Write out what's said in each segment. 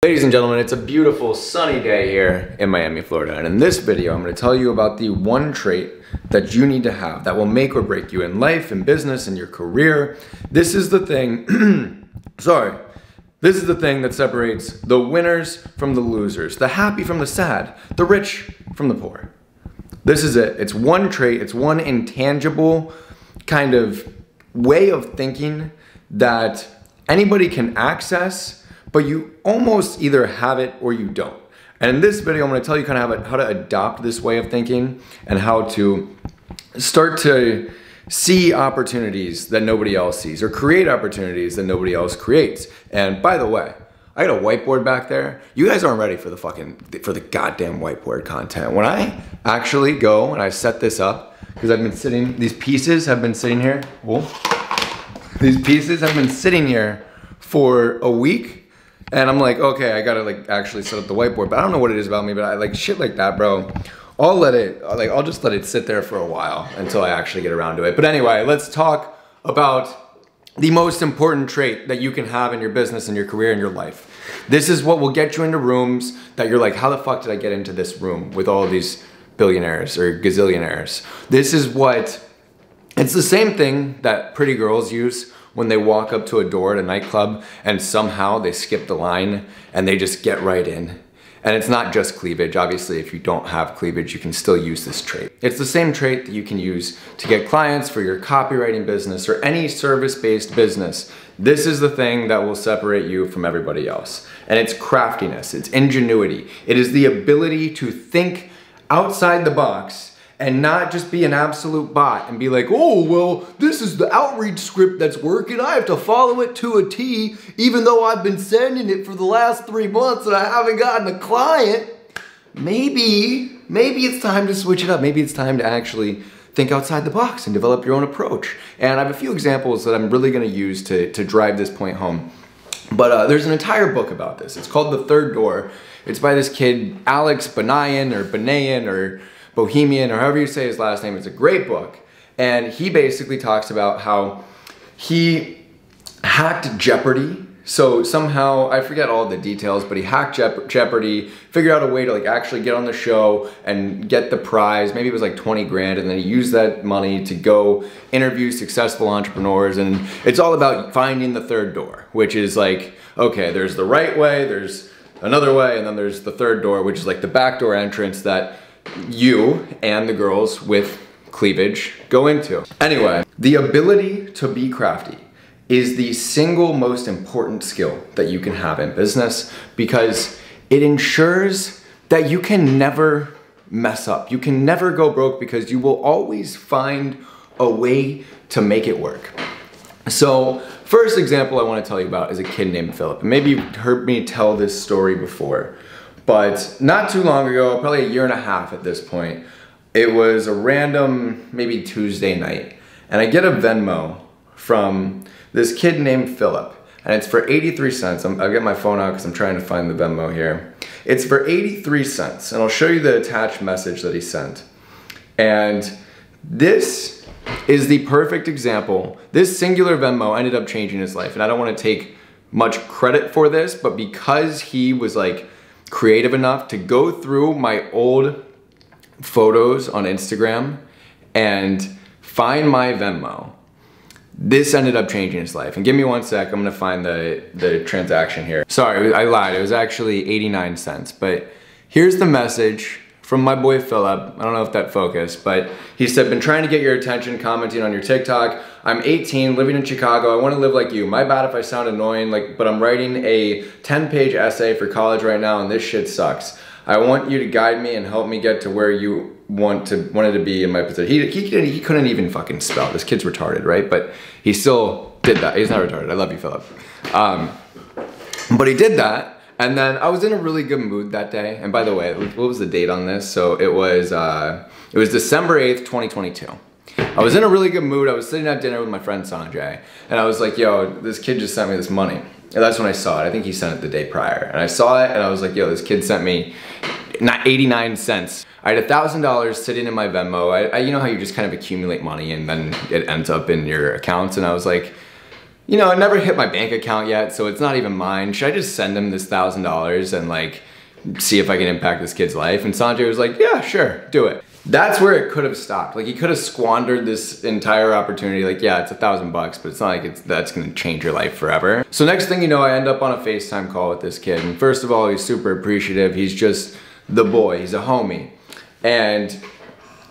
Ladies and gentlemen, it's a beautiful sunny day here in Miami, Florida. And in this video, I'm going to tell you about the one trait that you need to have that will make or break you in life, in business, in your career. This is the thing, this is the thing that separates the winners from the losers, the happy from the sad, the rich from the poor. This is it. It's one trait, it's one intangible kind of way of thinking that anybody can access, but you almost either have it or you don't. And in this video, I'm going to tell you kind of how to adopt this way of thinking and how to start to see opportunities that nobody else sees or create opportunities that nobody else creates. And by the way, I got a whiteboard back there. You guys aren't ready for the goddamn whiteboard content. When I actually go and I set this up, because these pieces have been sitting here. These pieces have been sitting here for a week. And I'm like, okay, I gotta actually set up the whiteboard, but I don't know what it is about me, but I like shit like that, bro. I'll just let it sit there for a while until I actually get around to it. But anyway, let's talk about the most important trait that you can have in your business, in your career, in your life. This is what will get you into rooms that you're like, how the fuck did I get into this room with all of these billionaires or gazillionaires? It's the same thing that pretty girls use when they walk up to a door at a nightclub and somehow they skip the line and they just get right in. And it's not just cleavage. Obviously, if you don't have cleavage, you can still use this trait. It's the same trait that you can use to get clients for your copywriting business or any service-based business. This is the thing that will separate you from everybody else. And it's craftiness, it's ingenuity. It is the ability to think outside the box and not just be an absolute bot and be like, oh, well, this is the outreach script that's working. I have to follow it to a T, even though I've been sending it for the last 3 months and I haven't gotten a client. Maybe it's time to switch it up. Maybe it's time to actually think outside the box and develop your own approach. And I have a few examples that I'm really gonna use to drive this point home. But there's an entire book about this. It's called The Third Door. It's by this kid, Alex Banayan or Bohemian, or however you say his last name. It's a great book. And he basically talks about how he hacked Jeopardy. So somehow, I forget all the details, but he hacked Jeopardy, figured out a way to actually get on the show and get the prize. Maybe it was like 20 grand, and then he used that money to go interview successful entrepreneurs. And it's all about finding the third door, which is like, okay, there's the right way, there's another way, and then there's the third door, which is like the backdoor entrance that you and the girls with cleavage go into. Anyway, the ability to be crafty is the single most important skill that you can have in business because it ensures that you can never mess up. You can never go broke because you will always find a way to make it work. So, first example I want to tell you about is a kid named Phillip. And maybe you've heard me tell this story before. But not too long ago, probably a year and a half at this point, it was a random, maybe Tuesday night, and I get a Venmo from this kid named Phillip, and it's for 83 cents. I'll get my phone out because I'm trying to find the Venmo here. It's for 83 cents, and I'll show you the attached message that he sent. And this is the perfect example. This singular Venmo ended up changing his life, and I don't want to take much credit for this, but because he was creative enough to go through my old photos on Instagram and find my Venmo, this ended up changing his life. And give me 1 sec, I'm gonna find the transaction here. Sorry, I lied, it was actually 89 cents, but here's the message from my boy Phillip. I don't know if that focused, but he said, been trying to get your attention, commenting on your TikTok. I'm 18, living in Chicago. I want to live like you. My bad if I sound annoying, but I'm writing a 10-page essay for college right now and this shit sucks. I want you to guide me and help me get to where you wanted to be in my position. He couldn't even fucking spell. This kid's retarded, right? But he still did that. He's not retarded. I love you, Phillip. But he did that. And then I was in a really good mood that day. And by the way, what was the date on this? So it was December 8th, 2022. I was in a really good mood. I was sitting at dinner with my friend Sanj. And I was like, yo, this kid just sent me this money. And that's when I saw it. I think he sent it the day prior. And I saw it and I was like, yo, this kid sent me 89 cents. I had $1,000 sitting in my Venmo. You know how you just kind of accumulate money and then it ends up in your accounts. And I was like, you know, it never hit my bank account yet, so it's not even mine. Should I just send him this $1,000 and like, see if I can impact this kid's life? And Sanjay was like, yeah, sure, do it. That's where it could have stopped. Like, he could have squandered this entire opportunity. Like, yeah, it's $1,000 bucks, but it's not like that's gonna change your life forever. So next thing you know, I end up on a FaceTime call with this kid. And first of all, he's super appreciative. He's just the boy, he's a homie. And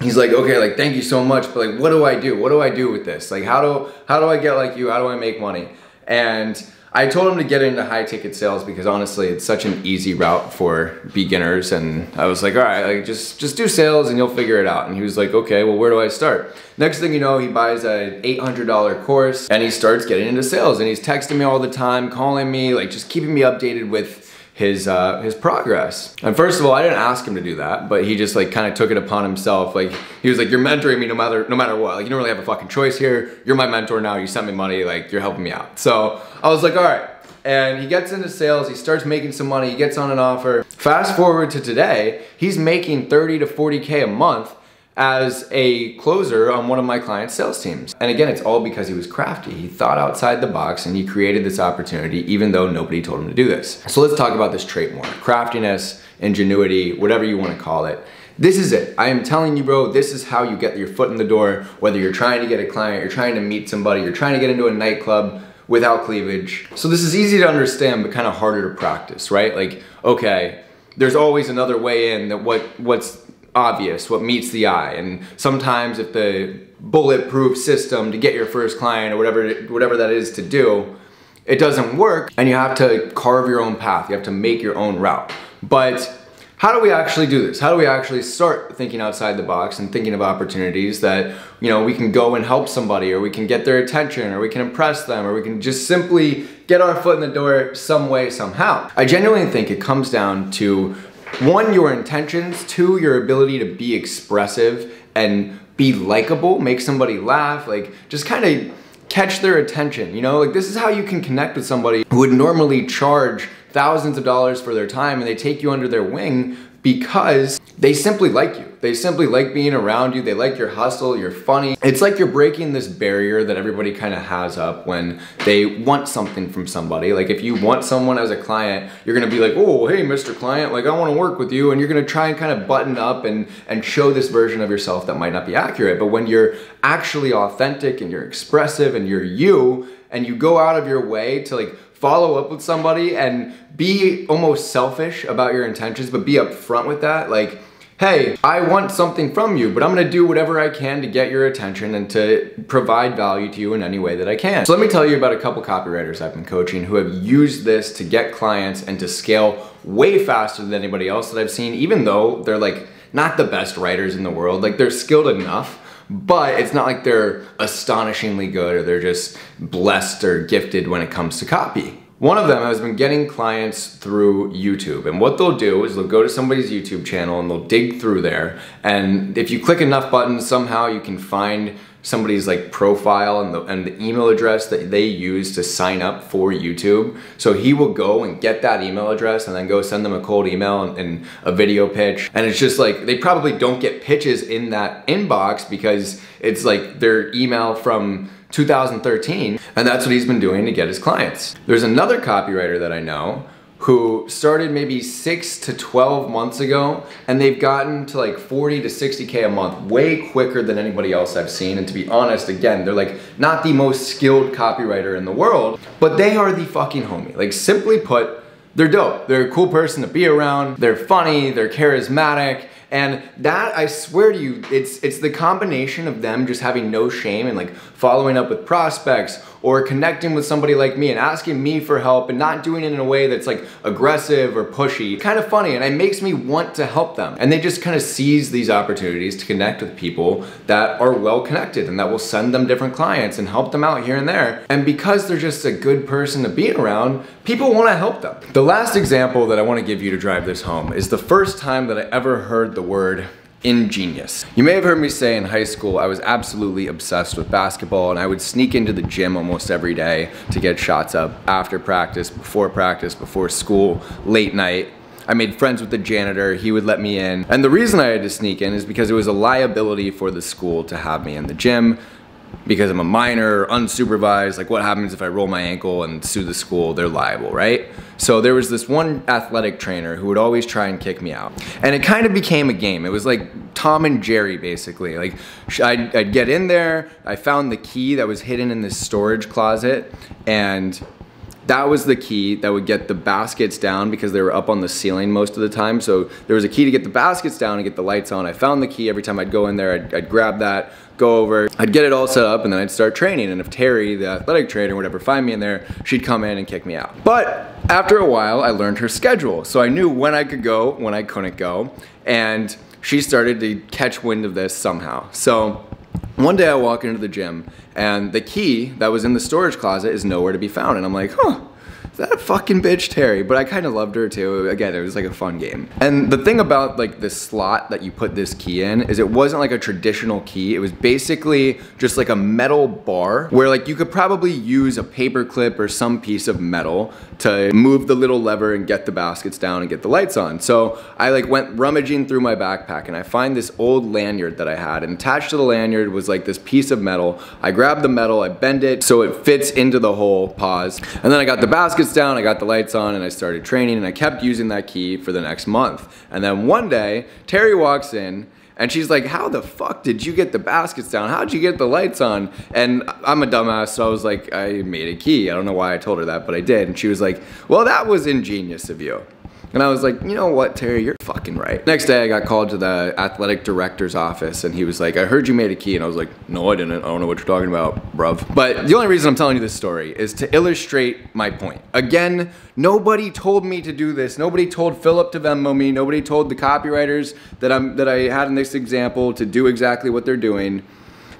he's like, okay, like, thank you so much, but like, what do I do? What do I do with this? Like, how do I get like you? How do I make money? And I told him to get into high ticket sales because honestly, it's such an easy route for beginners. And I was like, all right, like just do sales and you'll figure it out. And he was like, okay, well, where do I start? Next thing you know, he buys an $800 course and he starts getting into sales, and he's texting me all the time, calling me, like just keeping me updated with his progress. And first of all, I didn't ask him to do that, but he just like kind of took it upon himself. Like, he was like, you're mentoring me no matter what. Like, you don't really have a fucking choice here. You're my mentor now. You sent me money. Like, you're helping me out. So I was like, all right. And he gets into sales. He starts making some money. He gets on an offer. Fast forward to today, he's making 30 to 40K a month as a closer on one of my clients' sales teams. And again, it's all because he was crafty. He thought outside the box and he created this opportunity even though nobody told him to do this. So let's talk about this trait more. Craftiness, ingenuity, whatever you want to call it. This is it. I am telling you, bro, this is how you get your foot in the door, whether you're trying to get a client, you're trying to meet somebody, you're trying to get into a nightclub without cleavage. So this is easy to understand, but kind of harder to practice, right? Like, okay, there's always another way in that what's obvious, what meets the eye. And sometimes if the bulletproof system to get your first client or whatever that is to do, it doesn't work, and you have to carve your own path. You have to make your own route. But how do we actually do this? How do we actually start thinking outside the box and thinking of opportunities that, you know, we can go and help somebody, or we can get their attention, or we can impress them, or we can just simply get our foot in the door some way, somehow? I genuinely think it comes down to, one, your intentions, two, your ability to be expressive and be likable, make somebody laugh, like just kind of catch their attention, you know? Like, this is how you can connect with somebody who would normally charge thousands of dollars for their time, and they take you under their wing because they simply like you. They simply like being around you. They like your hustle, you're funny. It's like you're breaking this barrier that everybody kind of has up when they want something from somebody. Like, if you want someone as a client, you're gonna be like, oh, hey, Mr. Client, like, I wanna work with you. And you're gonna try and kind of button up and show this version of yourself that might not be accurate. But when you're actually authentic and you're expressive and you're you, and you go out of your way to like follow up with somebody and be almost selfish about your intentions, but be upfront with that. Like, hey, I want something from you, but I'm gonna do whatever I can to get your attention and to provide value to you in any way that I can. So let me tell you about a couple copywriters I've been coaching who have used this to get clients and to scale way faster than anybody else that I've seen, even though they're like not the best writers in the world. Like, they're skilled enough, but it's not like they're astonishingly good or they're just blessed or gifted when it comes to copy. One of them has been getting clients through YouTube, and what they'll do is they'll go to somebody's YouTube channel and they'll dig through there, and if you click enough buttons, somehow you can find somebody's like profile and the email address that they use to sign up for YouTube. So he will go and get that email address and then go send them a cold email and a video pitch. And it's just like, they probably don't get pitches in that inbox because it's like their email from 2013, and that's what he's been doing to get his clients. There's another copywriter that I know who started maybe 6 to 12 months ago, and they've gotten to like 40 to 60K a month way quicker than anybody else I've seen. And to be honest, again, they're like not the most skilled copywriter in the world, but they are the fucking homie. Like, simply put, they're dope. They're a cool person to be around. They're funny, they're charismatic. And that, I swear to you, it's the combination of them just having no shame and like following up with prospects or connecting with somebody like me and asking me for help and not doing it in a way that's like aggressive or pushy. Kind of funny, and it makes me want to help them. And they just kind of seize these opportunities to connect with people that are well connected and that will send them different clients and help them out here and there. And because they're just a good person to be around, people want to help them. The last example that I want to give you to drive this home is the first time that I ever heard the word Ingenius. You may have heard me say in high school I was absolutely obsessed with basketball, and I would sneak into the gym almost every day to get shots up after practice, before school, late night. I made friends with the janitor, he would let me in. And the reason I had to sneak in is because it was a liability for the school to have me in the gym. because I'm a minor, unsupervised, like what happens if I roll my ankle and sue the school? They're liable, right? So there was this one athletic trainer who would always try and kick me out. And it kind of became a game. It was like Tom and Jerry, basically. Like I'd get in there, I found the key that was hidden in this storage closet, and that was the key that would get the baskets down because they were up on the ceiling most of the time. So there was a key to get the baskets down and get the lights on. I found the key. Every time I'd go in there, I'd grab that, go over, I'd get it all set up, and then I'd start training. And if Terry, the athletic trainer, would ever find me in there, she'd come in and kick me out. But after a while, I learned her schedule. So I knew when I could go, when I couldn't go. And she started to catch wind of this somehow. So one day I walk into the gym and the key that was in the storage closet is nowhere to be found. And I'm like, huh, is that fucking bitch Terry? But I kind of loved her too. Again, it was like a fun game. And the thing about like this slot that you put this key in is it wasn't like a traditional key. It was basically just like a metal bar where like you could probably use a paper clip or some piece of metal to move the little lever and get the baskets down and get the lights on. So I like went rummaging through my backpack and I find this old lanyard that I had, and attached to the lanyard was like this piece of metal. I grabbed the metal, I bend it so it fits into the hole, pause, and then I got the baskets down, I got the lights on, and I started training, and I kept using that key for the next month. And then one day, Terry walks in, and she's like, how the fuck did you get the baskets down? How'd you get the lights on? And I'm a dumbass, so I was like, I made a key. I don't know why I told her that, but I did. And she was like, well, that was ingenious of you. And I was like, you know what, Terry, you're fucking right. Next day, I got called to the athletic director's office, and he was like, I heard you made a key. And I was like, no, I didn't. I don't know what you're talking about, bruv. But the only reason I'm telling you this story is to illustrate my point. Again, nobody told me to do this. Nobody told Phillip to Venmo me. Nobody told the copywriters that I had in this example to do exactly what they're doing.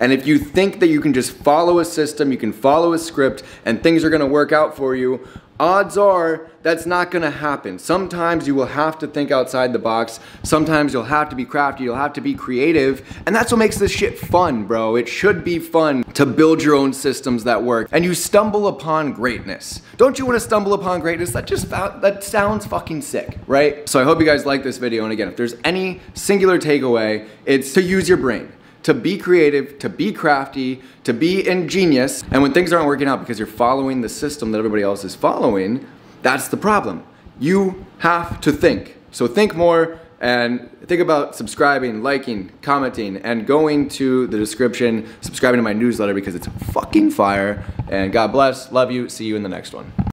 And if you think that you can just follow a system, you can follow a script, and things are gonna work out for you, odds are that's not gonna happen. Sometimes you will have to think outside the box. Sometimes you'll have to be crafty, you'll have to be creative, and that's what makes this shit fun, bro. It should be fun to build your own systems that work. And you stumble upon greatness. Don't you wanna stumble upon greatness? That sounds fucking sick, right? So I hope you guys like this video, and again, if there's any singular takeaway, it's to use your brain, to be creative, to be crafty, to be ingenious. And when things aren't working out because you're following the system that everybody else is following, that's the problem. You have to think. So think more and think about subscribing, liking, commenting, and going to the description, subscribing to my newsletter because it's fucking fire. And God bless, love you, see you in the next one.